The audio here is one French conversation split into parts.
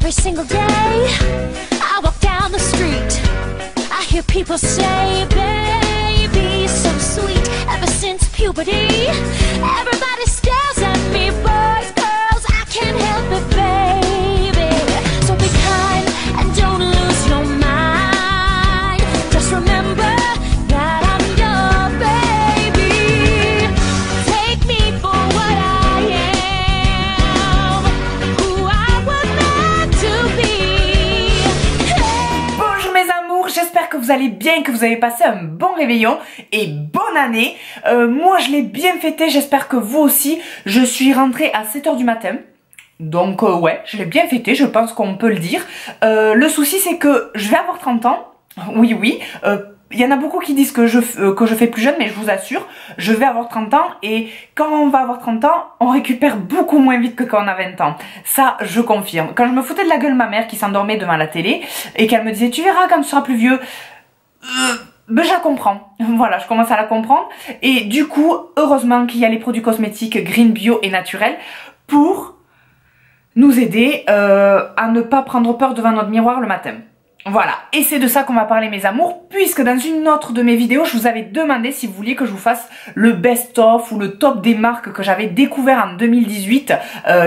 Every single day, I walk down the street. I hear people say, baby, so sweet. Ever since puberty, everybody stares at me. Boys, girls, I can't help it, baby. So be kind and don't lose your mind. Just remember that I'm your baby. Take me for what I am, who I was meant to be. Bonjour mes amours, j'espère que vous allez bien, que vous avez passé un bon réveillon et bonne année. Moi je l'ai bien fêté, j'espère que vous aussi. Je suis rentrée à 7 h du matin. Donc ouais, je l'ai bien fêté, je pense qu'on peut le dire. Le souci c'est que je vais avoir 30 ans. Oui. Il y en a beaucoup qui disent que je fais plus jeune, mais je vous assure, je vais avoir 30 ans et quand on va avoir 30 ans, on récupère beaucoup moins vite que quand on a 20 ans. Ça, je confirme. Quand je me foutais de la gueule de ma mère qui s'endormait devant la télé et qu'elle me disait « tu verras quand tu seras plus vieux », ben je la comprends. Voilà, je commence à la comprendre. Et du coup, heureusement qu'il y a les produits cosmétiques green, bio et naturels pour nous aider à ne pas prendre peur devant notre miroir le matin. Voilà, et c'est de ça qu'on va parler mes amours, puisque dans une autre de mes vidéos, je vous avais demandé si vous vouliez que je vous fasse le best-of ou le top des marques que j'avais découvert en 2018,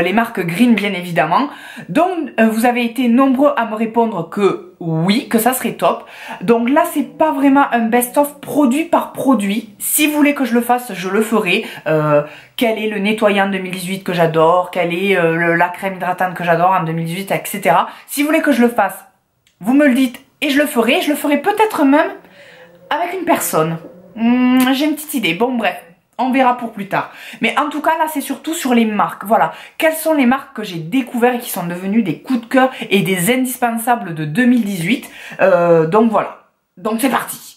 les marques green bien évidemment. Donc vous avez été nombreux à me répondre que oui, que ça serait top. Donc là c'est pas vraiment un best-of produit par produit. Si vous voulez que je le fasse, je le ferai. Quel est le nettoyant 2018 que j'adore, quelle est la crème hydratante que j'adore en 2018, etc. Si vous voulez que je le fasse, vous me le dites et je le ferai peut-être même avec une personne. J'ai une petite idée, bon bref, on verra pour plus tard. Mais en tout cas là c'est surtout sur les marques, voilà. Quelles sont les marques que j'ai découvertes et qui sont devenues des coups de cœur et des indispensables de 2018. Donc voilà, donc c'est parti.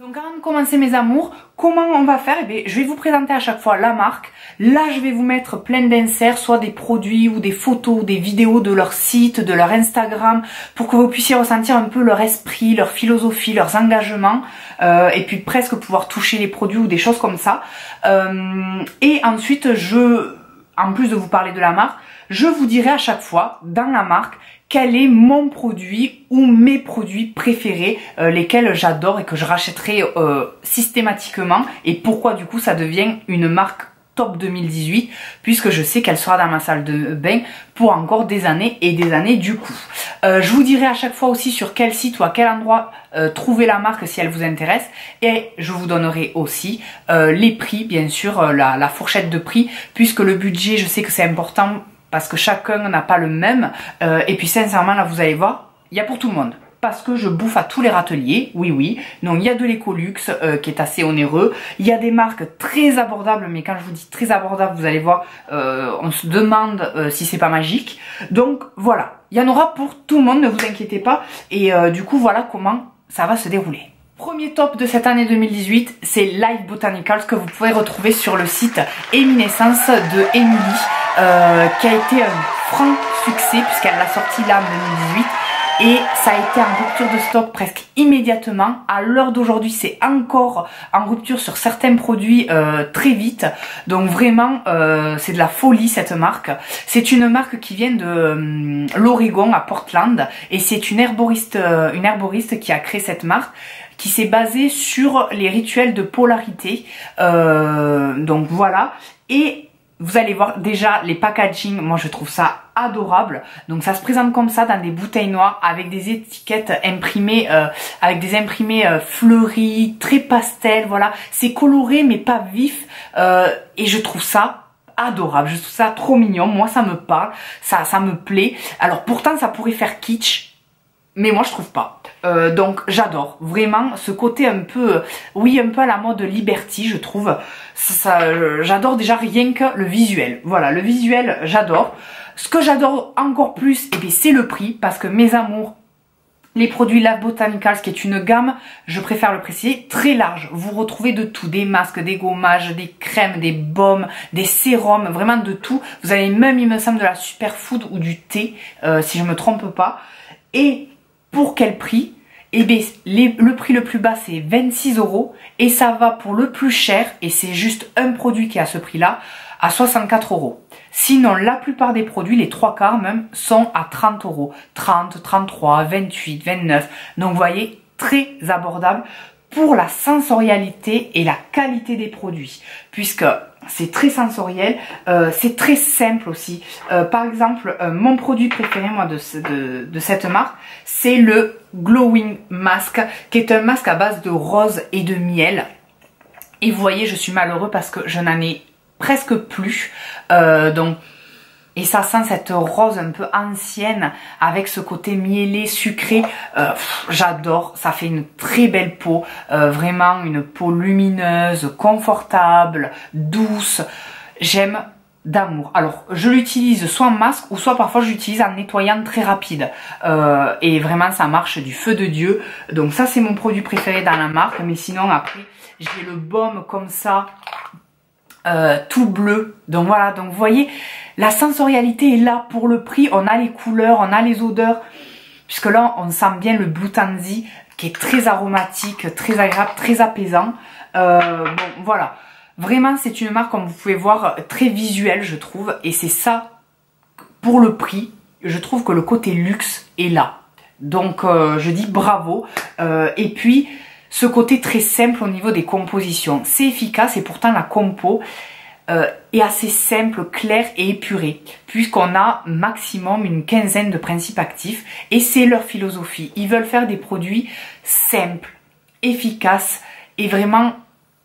Donc avant de commencer mes amours, comment on va faire? Eh bien, je vais vous présenter à chaque fois la marque. Là je vais vous mettre plein d'inserts, soit des produits ou des photos, des vidéos de leur site, de leur Instagram, pour que vous puissiez ressentir un peu leur esprit, leur philosophie, leurs engagements, et puis presque pouvoir toucher les produits ou des choses comme ça. Et ensuite en plus de vous parler de la marque, je vous dirai à chaque fois dans la marque quel est mon produit ou mes produits préférés, lesquels j'adore et que je rachèterai systématiquement, et pourquoi du coup ça devient une marque top 2018 puisque je sais qu'elle sera dans ma salle de bain pour encore des années et des années du coup. Je vous dirai à chaque fois aussi sur quel site ou à quel endroit trouver la marque si elle vous intéresse, et je vous donnerai aussi les prix, bien sûr, la fourchette de prix, puisque le budget je sais que c'est important parce que chacun n'a pas le même, et puis sincèrement là vous allez voir, il y a pour tout le monde. Parce que je bouffe à tous les râteliers, oui. Donc il y a de l'Ecolux qui est assez onéreux. Il y a des marques très abordables, mais quand je vous dis très abordables, vous allez voir, on se demande si c'est pas magique. Donc voilà, il y en aura pour tout le monde, ne vous inquiétez pas. Et du coup voilà comment ça va se dérouler. Premier top de cette année 2018, c'est Life Botanicals que vous pouvez retrouver sur le site Éminescence de Émilie, qui a été un franc succès puisqu'elle l'a sorti là en 2018. Et ça a été en rupture de stock presque immédiatement. À l'heure d'aujourd'hui, c'est encore en rupture sur certains produits très vite. Donc vraiment, c'est de la folie cette marque. C'est une marque qui vient de l'Oregon à Portland. Et c'est une herboriste qui a créé cette marque, qui s'est basée sur les rituels de polarité. Donc voilà. Et vous allez voir déjà les packaging, moi je trouve ça adorable. Donc ça se présente comme ça dans des bouteilles noires avec des étiquettes imprimées, avec des imprimés fleuris, très pastel, voilà. C'est coloré mais pas vif, et je trouve ça adorable, je trouve ça trop mignon. Moi ça me parle, ça me plaît. Alors pourtant ça pourrait faire kitsch, mais moi je trouve pas. Donc j'adore vraiment ce côté un peu, oui, un peu à la mode Liberty, je trouve. J'adore déjà rien que le visuel. Voilà, le visuel j'adore. Ce que j'adore encore plus, eh bien, c'est le prix, parce que mes amours, les produits Life Botanicals, qui est une gamme, je préfère le préciser, très large. Vous retrouvez de tout, des masques, des gommages, des crèmes, des baumes, des sérums, vraiment de tout. Vous avez même, il me semble, de la superfood ou du thé, si je me trompe pas. Et pour quel prix? Eh bien, le prix le plus bas c'est 26 € et ça va pour le plus cher, et c'est juste un produit qui est à ce prix là, à 64 €. Sinon, la plupart des produits, les 3/4 même, sont à 30 €. 30, 33, 28, 29. Donc, vous voyez, très abordable pour la sensorialité et la qualité des produits. Puisque c'est très sensoriel, c'est très simple aussi. Par exemple, mon produit préféré, moi, de cette marque, c'est le Glowing Mask, qui est un masque à base de rose et de miel. Et vous voyez, je suis malheureux parce que je n'en ai presque plus. Et ça sent cette rose un peu ancienne avec ce côté mielé, sucré. J'adore, ça fait une très belle peau. Vraiment une peau lumineuse, confortable, douce. J'aime d'amour. Alors, je l'utilise soit en masque ou soit parfois je l'utilise en nettoyant très rapide. Et vraiment, ça marche du feu de Dieu. Donc ça, c'est mon produit préféré dans la marque. Mais sinon, après, j'ai le baume comme ça, tout bleu. Donc voilà, donc vous voyez, la sensorialité est là pour le prix. On a les couleurs, on a les odeurs. Puisque là, on sent bien le Blue Tansy qui est très aromatique, très agréable, très apaisant. Bon, voilà. Vraiment, c'est une marque, comme vous pouvez voir, très visuelle, je trouve. Et c'est ça, pour le prix, je trouve que le côté luxe est là. Donc, je dis bravo. Et puis, ce côté très simple au niveau des compositions. C'est efficace et pourtant la compo est assez simple, claire et épurée. Puisqu'on a maximum une quinzaine de principes actifs. Et c'est leur philosophie. Ils veulent faire des produits simples, efficaces et vraiment...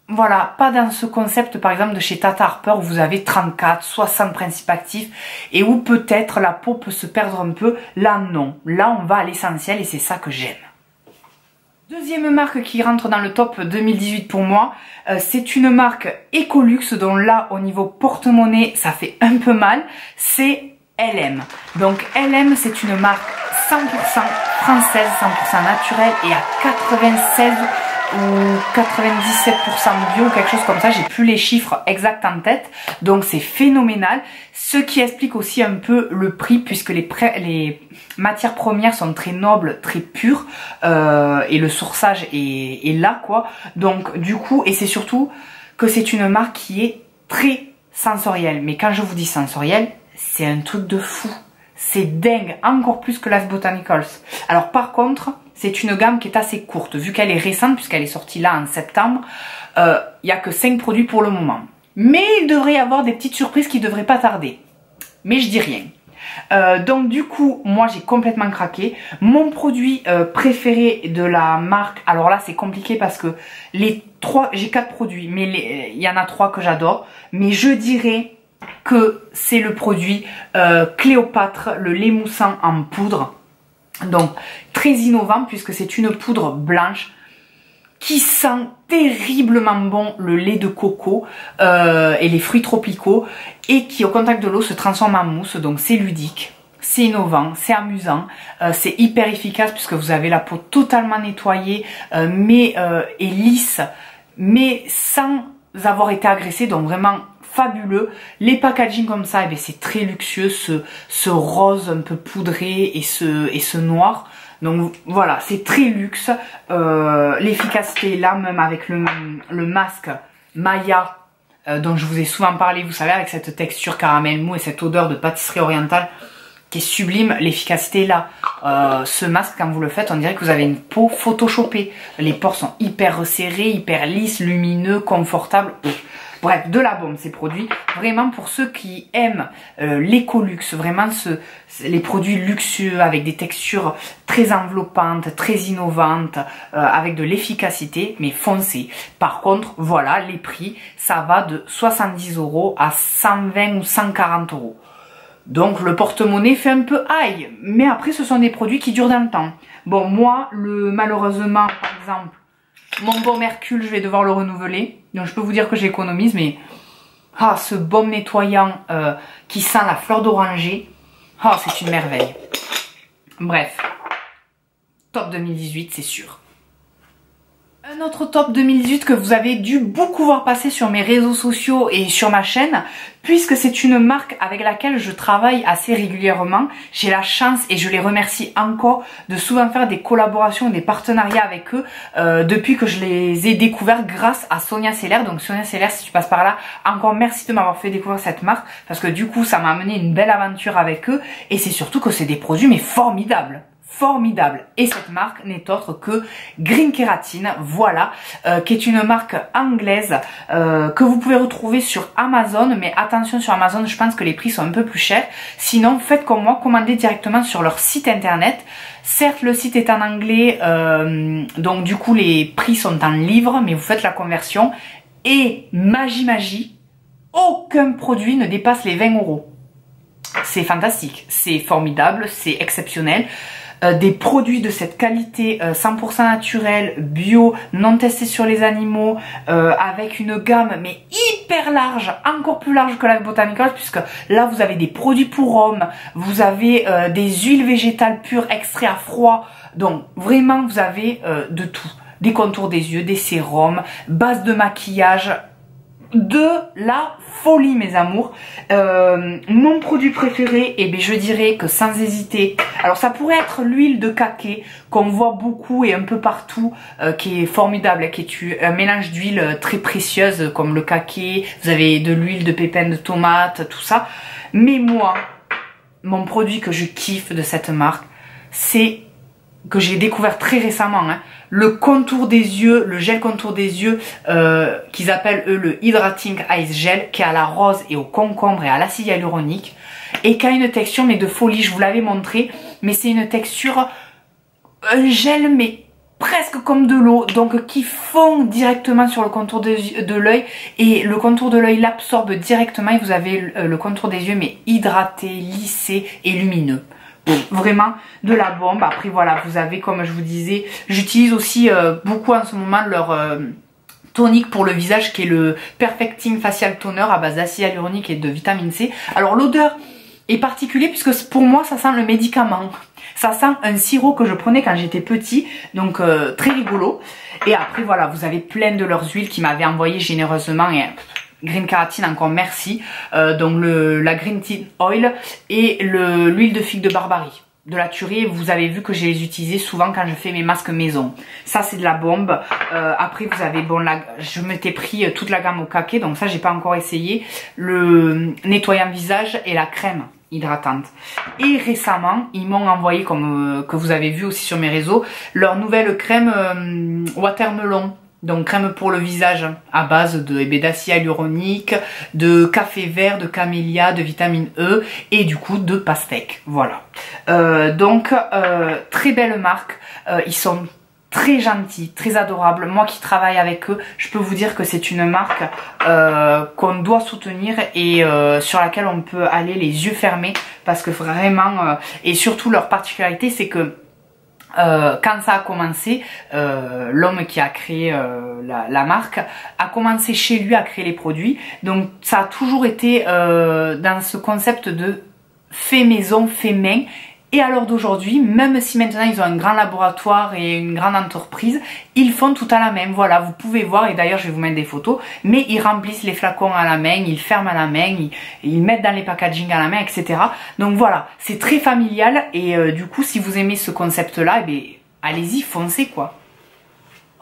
Voilà, pas dans ce concept par exemple de chez Tata Harper où vous avez 34, 60 principes actifs et où peut-être la peau peut se perdre un peu. Là non, là on va à l'essentiel et c'est ça que j'aime. Deuxième marque qui rentre dans le top 2018 pour moi, c'est une marque Ecolux dont là au niveau porte-monnaie ça fait un peu mal, c'est LM. Donc LM c'est une marque 100% française, 100% naturelle et à 96 ou 97% bio, quelque chose comme ça, j'ai plus les chiffres exacts en tête, donc c'est phénoménal, ce qui explique aussi un peu le prix puisque les matières premières sont très nobles, très pures et le sourçage est là quoi, donc du coup, et c'est surtout que c'est une marque qui est très sensorielle, mais quand je vous dis sensorielle, c'est un truc de fou, c'est dingue, encore plus que Life Botanicals. Alors par contre, c'est une gamme qui est assez courte, vu qu'elle est récente, puisqu'elle est sortie là en septembre, il n'y a que 5 produits pour le moment. Mais il devrait y avoir des petites surprises qui ne devraient pas tarder. Mais je dis rien. Donc du coup, moi j'ai complètement craqué. Mon produit préféré de la marque, alors là c'est compliqué parce que j'ai 4 produits, mais il y en a 3 que j'adore. Mais je dirais que c'est le produit Cléopâtre, le lait moussant en poudre. Donc très innovant puisque c'est une poudre blanche qui sent terriblement bon le lait de coco et les fruits tropicaux et qui au contact de l'eau se transforme en mousse, donc c'est ludique, c'est innovant, c'est amusant, c'est hyper efficace puisque vous avez la peau totalement nettoyée et lisse mais sans avoir été agressée, donc vraiment fabuleux. Les packaging comme ça, eh c'est très luxueux, ce rose un peu poudré et ce noir. Donc voilà, c'est très luxe. L'efficacité est là, même avec le masque Maya, dont je vous ai souvent parlé, vous savez, avec cette texture caramel mou et cette odeur de pâtisserie orientale qui est sublime. L'efficacité est là. Ce masque, quand vous le faites, on dirait que vous avez une peau photoshopée. Les pores sont hyper resserrés, hyper lisses, lumineux, confortables. Bref, de la bombe ces produits, vraiment pour ceux qui aiment l'écolux, vraiment les produits luxueux avec des textures très enveloppantes, très innovantes, avec de l'efficacité, mais foncez. Par contre, voilà, les prix, ça va de 70 € à 120 ou 140 €. Donc le porte-monnaie fait un peu aïe, mais après ce sont des produits qui durent dans le temps. Bon, moi, malheureusement, par exemple, mon baume Hercule, je vais devoir le renouveler. Donc je peux vous dire que j'économise, mais ce baume nettoyant qui sent la fleur d'oranger, c'est une merveille. Bref, top 2018, c'est sûr. Un autre top 2018 que vous avez dû beaucoup voir passer sur mes réseaux sociaux et sur ma chaîne, puisque c'est une marque avec laquelle je travaille assez régulièrement. J'ai la chance et je les remercie encore de souvent faire des collaborations, des partenariats avec eux depuis que je les ai découverts grâce à Sonia Seller. Donc Sonia Seller, si tu passes par là, encore merci de m'avoir fait découvrir cette marque parce que du coup ça m'a amené une belle aventure avec eux et c'est surtout que c'est des produits mais formidables. Formidable. Et cette marque n'est autre que Green Keratin, voilà, qui est une marque anglaise que vous pouvez retrouver sur Amazon, mais attention sur Amazon, je pense que les prix sont un peu plus chers. Sinon, faites comme moi, commandez directement sur leur site internet. Certes, le site est en anglais, donc du coup les prix sont en livres, mais vous faites la conversion. Et magie, aucun produit ne dépasse les 20 €. C'est fantastique, c'est formidable, c'est exceptionnel. Des produits de cette qualité 100% naturel, bio, non testés sur les animaux, avec une gamme mais hyper large, encore plus large que la Botanicals, puisque là vous avez des produits pour hommes, vous avez des huiles végétales pures extraites à froid, donc vraiment vous avez de tout, des contours des yeux, des sérums, base de maquillage, de la folie mes amours. Mon produit préféré, et bien je dirais que sans hésiter, alors ça pourrait être l'huile de kaki qu'on voit beaucoup et un peu partout, qui est formidable, qui est un mélange d'huile très précieuse comme le kaki, vous avez de l'huile de pépins de tomate, tout ça. Mais moi, mon produit que je kiffe de cette marque, c'est que j'ai découvert très récemment, hein, le contour des yeux, le gel contour des yeux qu'ils appellent eux le Hydrating Eyes Gel, qui est à la rose et au concombre et à l'acide hyaluronique et qui a une texture mais de folie. Je vous l'avais montré, mais c'est une texture un gel mais presque comme de l'eau, donc qui fond directement sur le contour de l'œil et le contour de l'œil l'absorbe directement et vous avez le contour des yeux mais hydraté, lissé et lumineux. Vraiment de la bombe. Après voilà, vous avez, comme je vous disais, j'utilise aussi beaucoup en ce moment leur tonique pour le visage qui est le Perfecting Facial Toner à base d'acide hyaluronique et de vitamine C. Alors l'odeur est particulière puisque pour moi ça sent le médicament, ça sent un sirop que je prenais quand j'étais petit, donc très rigolo. Et après voilà, vous avez plein de leurs huiles qui m'avaient envoyé généreusement et Green Keratin encore merci, donc la Green Tea Oil et l'huile de figue de Barbarie de la Turie. Vous avez vu que je les utilisais souvent quand je fais mes masques maison, ça c'est de la bombe. Après vous avez, bon là je m'étais pris toute la gamme au kaki, donc ça j'ai pas encore essayé, le nettoyant visage et la crème hydratante. Et récemment ils m'ont envoyé, comme que vous avez vu aussi sur mes réseaux, leur nouvelle crème Watermelon. Donc crème pour le visage à base d'acide hyaluronique, de café vert, de camélia, de vitamine E et du coup de pastèque. Voilà. Donc très belle marque. Ils sont très gentils, très adorables. Moi qui travaille avec eux, je peux vous dire que c'est une marque qu'on doit soutenir et sur laquelle on peut aller les yeux fermés parce que vraiment, et surtout leur particularité c'est que quand ça a commencé, l'homme qui a créé la marque a commencé chez lui à créer les produits. Donc ça a toujours été dans ce concept de fait maison, fait main. Et à l'heure d'aujourd'hui, même si maintenant ils ont un grand laboratoire et une grande entreprise, ils font tout à la main. Voilà, vous pouvez voir, et d'ailleurs je vais vous mettre des photos, mais ils remplissent les flacons à la main, ils ferment à la main, ils mettent dans les packaging à la main, etc. Donc voilà, c'est très familial et du coup si vous aimez ce concept-là, eh bien, allez-y, foncez quoi.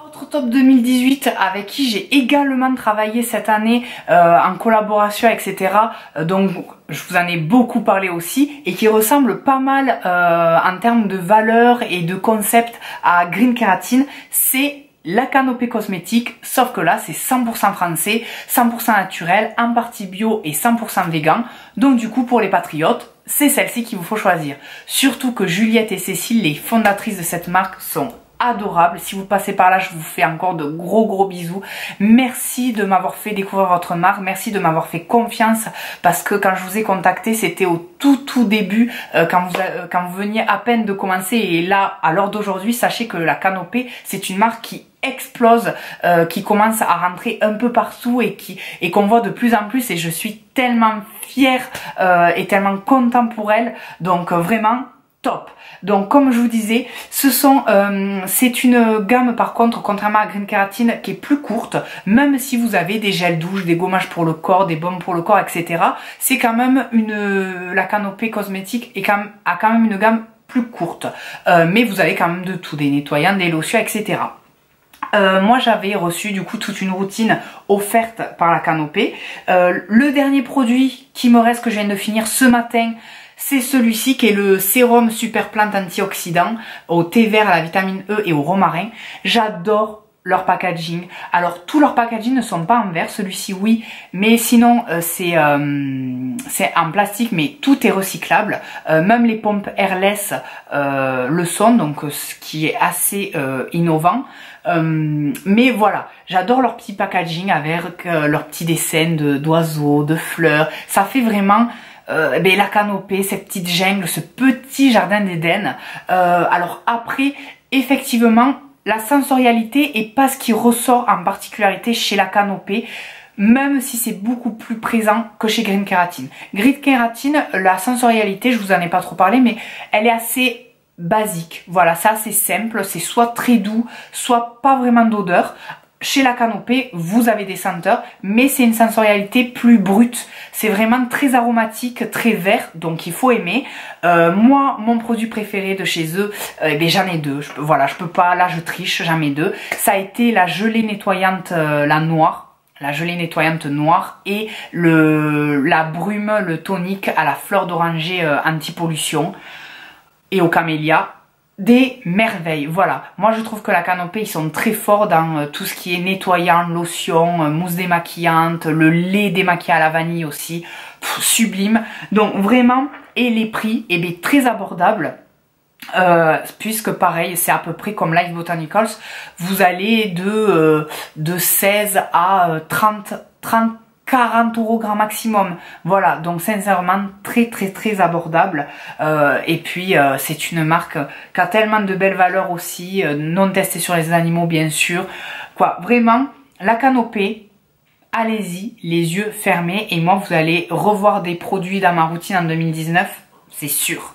Autre top 2018 avec qui j'ai également travaillé cette année en collaboration, etc. Donc je vous en ai beaucoup parlé aussi et qui ressemble pas mal en termes de valeur et de concept à Green Keratin, c'est la Canopée Cosmétique, sauf que là c'est 100% français, 100% naturel, en partie bio et 100% vegan. Donc du coup pour les patriotes, c'est celle-ci qu'il vous faut choisir. Surtout que Juliette et Cécile, les fondatrices de cette marque, sont adorable. Si vous passez par là, je vous fais encore de gros bisous. Merci de m'avoir fait découvrir votre marque, merci de m'avoir fait confiance parce que quand je vous ai contacté, c'était au tout début, quand vous veniez à peine de commencer, et là à l'heure d'aujourd'hui, sachez que la Canopée, c'est une marque qui explose, qui commence à rentrer un peu partout et qu'on voit de plus en plus, et je suis tellement fière et tellement content pour elle. Donc vraiment top. Donc comme je vous disais, c'est une gamme par contre, contrairement à Green Kératine, qui est plus courte. Même si vous avez des gels douche, des gommages pour le corps, des baumes pour le corps, etc. C'est quand même la Canopée cosmétique a quand même une gamme plus courte. Mais vous avez quand même de tout, des nettoyants, des lotions, etc. Moi j'avais reçu du coup toute une routine offerte par la Canopée. Le dernier produit qui me reste, que je viens de finir ce matin, c'est celui-ci qui est le sérum super plante antioxydant au thé vert, à la vitamine E et au romarin. J'adore leur packaging. Alors tous leurs packaging ne sont pas en verre, celui-ci oui, mais sinon c'est en plastique, mais tout est recyclable. Même les pompes airless le sont, donc ce qui est assez innovant. Mais voilà, j'adore leur petit packaging avec leurs petits dessins d'oiseaux, de fleurs. Ça fait vraiment la Canopée, cette petite jungle, ce petit jardin d'Éden. Alors après, effectivement, la sensorialité est pas ce qui ressort en particularité chez la Canopée, même si c'est beaucoup plus présent que chez Green Kératine. Green Kératine, la sensorialité, je vous en ai pas trop parlé, mais elle est assez basique. Voilà, c'est assez simple, c'est soit très doux, soit pas vraiment d'odeur. Chez la Canopée, vous avez des senteurs, mais c'est une sensorialité plus brute. C'est vraiment très aromatique, très vert, donc il faut aimer. Moi, mon produit préféré de chez eux, j'en ai deux. Voilà, je peux pas, là je triche, j'en ai deux. Ça a été la gelée nettoyante, la noire. La gelée nettoyante noire et la brume, le tonique à la fleur d'oranger anti-pollution et au camélia. Des merveilles, voilà. Moi je trouve que la Canopée, ils sont très forts dans tout ce qui est nettoyant, lotion, mousse démaquillante, le lait démaquillant à la vanille aussi, sublime. Donc vraiment, et les prix, très abordables. Puisque pareil, c'est à peu près comme Life Botanicals, vous allez de 16 à 40 € grand maximum. Voilà, donc sincèrement très abordable. Et puis c'est une marque qui a tellement de belles valeurs aussi, non testée sur les animaux bien sûr. Quoi, vraiment, la Canopée, allez-y, les yeux fermés, et moi vous allez revoir des produits dans ma routine en 2019, c'est sûr.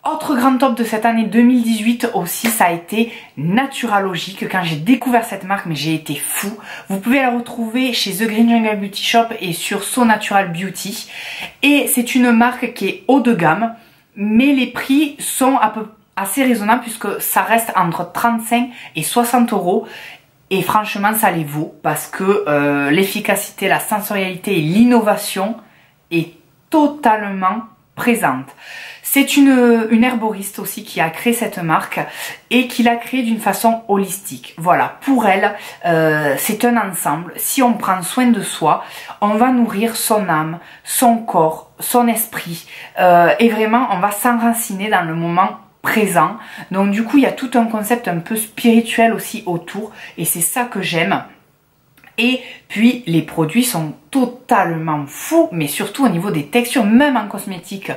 Autre grand top de cette année 2018 aussi, ça a été Naturalogique. Quand j'ai découvert cette marque, mais j'ai été fou. Vous pouvez la retrouver chez The Green Jungle Beauty Shop et sur So Natural Beauty. Et c'est une marque qui est haut de gamme, mais les prix sont assez raisonnables puisque ça reste entre 35 et 60 €. Et franchement, ça les vaut parce que l'efficacité, la sensorialité et l'innovation est totalement présente. C'est une herboriste aussi qui a créé cette marque et qui l'a créée d'une façon holistique. Voilà, pour elle, c'est un ensemble. Si on prend soin de soi, on va nourrir son âme, son corps, son esprit. Et vraiment, on va s'enraciner dans le moment présent. Donc du coup, il y a tout un concept un peu spirituel aussi autour. Et c'est ça que j'aime. Et puis les produits sont totalement fous, mais surtout au niveau des textures, même en cosmétique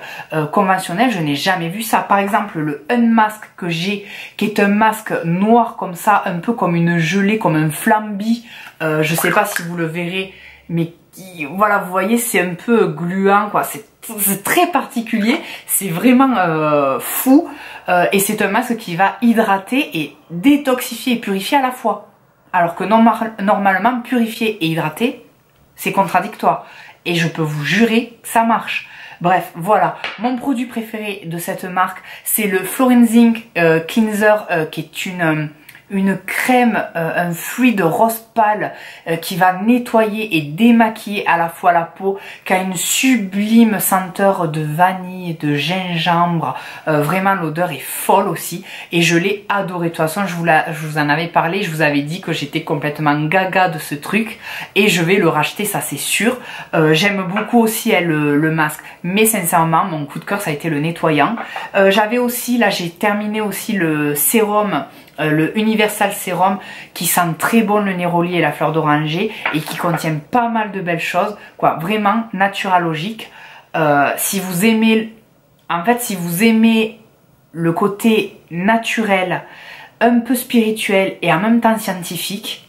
conventionnelle, je n'ai jamais vu ça. Par exemple, le Unmask que j'ai, qui est un masque noir comme ça, un peu comme une gelée, comme un flamby, je sais pas si vous le verrez, mais voilà, vous voyez, c'est un peu gluant, quoi. C'est très particulier, c'est vraiment fou, et c'est un masque qui va hydrater et détoxifier et purifier à la fois. Alors que normalement, purifier et hydrater, c'est contradictoire. Et je peux vous jurer que ça marche. Bref, voilà. Mon produit préféré de cette marque, c'est le Florenzing Cleanser, qui est une crème, un fluide rose pâle qui va nettoyer et démaquiller à la fois la peau, qui a une sublime senteur de vanille, de gingembre. Vraiment, l'odeur est folle aussi et je l'ai adoré. De toute façon, je vous en avais parlé, je vous avais dit que j'étais complètement gaga de ce truc et je vais le racheter, ça c'est sûr. J'aime beaucoup aussi le masque, mais sincèrement, mon coup de cœur, ça a été le nettoyant. J'avais aussi, là j'ai terminé aussi le sérum, le Universal Serum, qui sent très bon le néroli et la fleur d'oranger et qui contient pas mal de belles choses, quoi. Vraiment Naturalogique. Si vous aimez, en fait, si vous aimez le côté naturel, un peu spirituel et en même temps scientifique,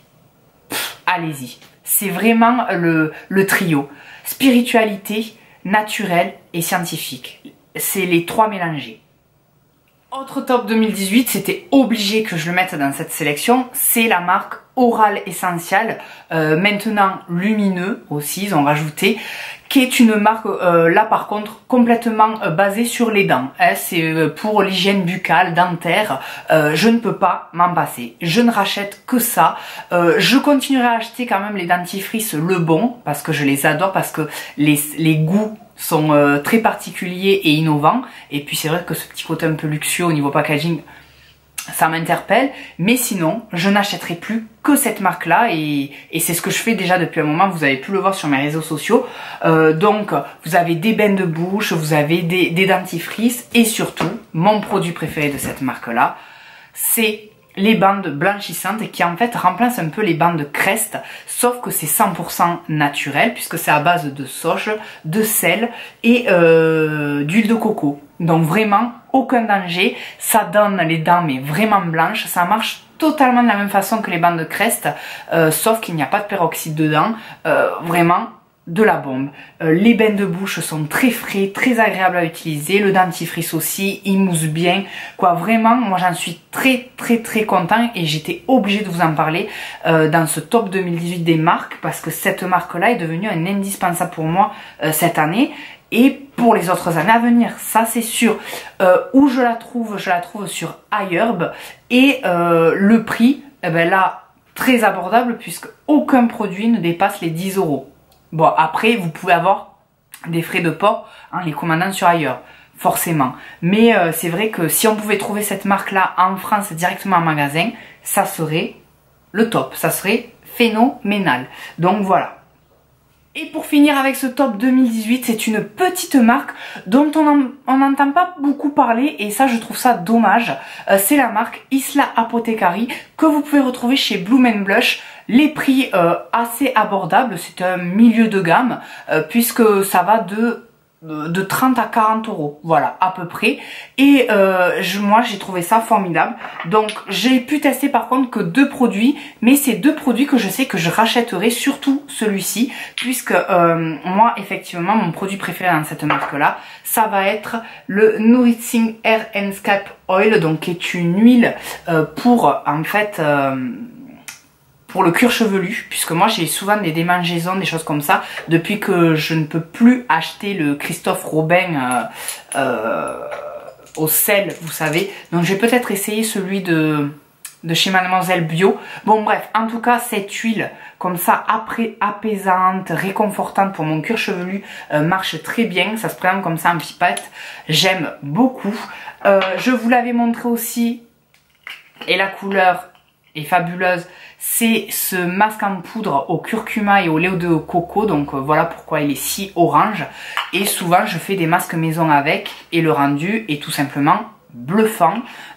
allez-y. C'est vraiment le trio. Spiritualité, naturel et scientifique. C'est les trois mélangés. Autre top 2018, c'était obligé que je le mette dans cette sélection, c'est la marque Oral Essential, maintenant lumineux aussi, ils ont rajouté, qui est une marque, là par contre, complètement basée sur les dents. Hein, c'est pour l'hygiène buccale, dentaire, je ne peux pas m'en passer. Je ne rachète que ça. Je continuerai à acheter quand même les dentifrices Le Bon, parce que je les adore, parce que les goûts sont très particuliers et innovants. Et puis c'est vrai que ce petit côté un peu luxueux au niveau packaging, ça m'interpelle, mais sinon je n'achèterai plus que cette marque là et c'est ce que je fais déjà depuis un moment. Vous avez pu le voir sur mes réseaux sociaux. Donc vous avez des bains de bouche, vous avez des dentifrices et surtout mon produit préféré de cette marque là, c'est les bandes blanchissantes qui en fait remplacent un peu les bandes Crest, sauf que c'est 100% naturel puisque c'est à base de sauge, de sel et d'huile de coco. Donc vraiment aucun danger, ça donne les dents mais vraiment blanches, ça marche totalement de la même façon que les bandes Crest, sauf qu'il n'y a pas de peroxyde dedans, vraiment de la bombe. Les bains de bouche sont très frais, très agréables à utiliser, le dentifrice aussi, il mousse bien, quoi vraiment, moi j'en suis très content et j'étais obligée de vous en parler dans ce top 2018 des marques parce que cette marque là est devenue un indispensable pour moi cette année et pour les autres années à venir, ça c'est sûr. Où je la trouve sur iHerb et le prix, eh ben là, très abordable puisque aucun produit ne dépasse les 10 €. Bon, après, vous pouvez avoir des frais de port en les commandant sur ailleurs, forcément. Mais c'est vrai que si on pouvait trouver cette marque-là en France directement en magasin, ça serait le top, ça serait phénoménal. Donc voilà. Et pour finir avec ce top 2018, c'est une petite marque dont on n'entend pas beaucoup parler et ça je trouve ça dommage. C'est la marque Isla Apothecary que vous pouvez retrouver chez Bloom & Blush. Les prix assez abordables, c'est un milieu de gamme puisque ça va de 30 à 40 €, voilà à peu près. Et moi j'ai trouvé ça formidable. Donc j'ai pu tester par contre que 2 produits, mais c'est 2 produits que je sais que je rachèterai, surtout celui-ci, puisque moi effectivement mon produit préféré dans cette marque là, ça va être le Nourishing Hair and Scalp Oil, donc qui est une huile pour en fait pour le cuir chevelu, puisque moi j'ai souvent des démangeaisons, des choses comme ça, depuis que je ne peux plus acheter le Christophe Robin au sel, vous savez. Donc je vais peut-être essayer celui de chez Mademoiselle Bio. Bon bref, en tout cas cette huile comme ça apaisante, réconfortante pour mon cuir chevelu marche très bien. Ça se présente comme ça en pipette, j'aime beaucoup. Je vous l'avais montré aussi et la couleur est fabuleuse. C'est ce masque en poudre au curcuma et au lait de coco, donc voilà pourquoi il est si orange. Et souvent je fais des masques maison avec et le rendu est tout simplement bluffant.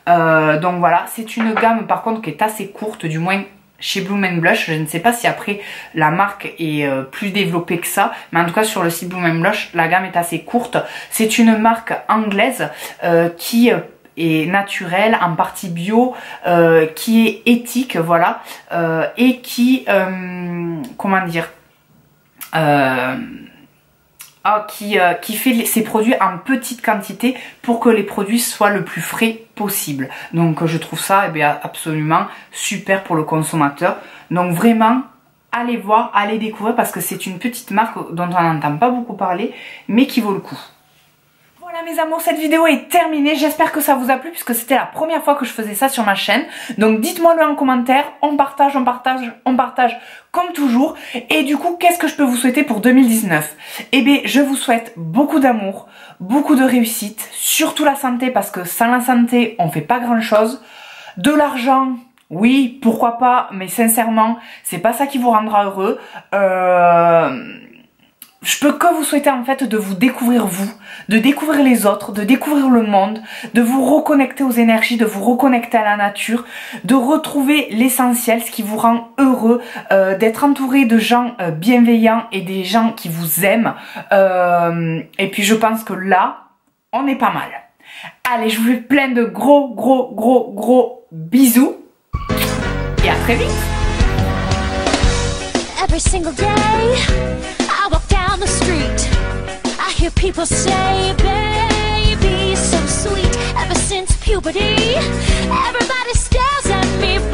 Donc voilà, c'est une gamme par contre qui est assez courte, du moins chez Bloom & Blush. Je ne sais pas si après la marque est plus développée que ça, mais en tout cas sur le site Bloom & Blush la gamme est assez courte. C'est une marque anglaise qui est naturelle, en partie bio, qui est éthique, voilà, et qui, comment dire, qui fait ses produits en petite quantité pour que les produits soient le plus frais possible. Donc je trouve ça absolument super pour le consommateur. Donc vraiment, allez voir, allez découvrir parce que c'est une petite marque dont on n'entend pas beaucoup parler, mais qui vaut le coup. Voilà mes amours, cette vidéo est terminée, j'espère que ça vous a plu puisque c'était la première fois que je faisais ça sur ma chaîne. Donc dites-moi le en commentaire, on partage comme toujours. Et du coup, qu'est-ce que je peux vous souhaiter pour 2019? Eh bien, je vous souhaite beaucoup d'amour, beaucoup de réussite, surtout la santé parce que sans la santé, on fait pas grand chose. De l'argent, oui, pourquoi pas, mais sincèrement, c'est pas ça qui vous rendra heureux. Je peux que vous souhaiter en fait de vous découvrir vous, de découvrir les autres, de découvrir le monde, de vous reconnecter aux énergies, de vous reconnecter à la nature, de retrouver l'essentiel, ce qui vous rend heureux, d'être entouré de gens bienveillants et des gens qui vous aiment. Et puis je pense que là, on est pas mal. Allez, je vous fais plein de gros bisous et à très vite. Every single day I walk down the street, I hear people say, baby, so sweet. Ever since puberty, everybody stares at me.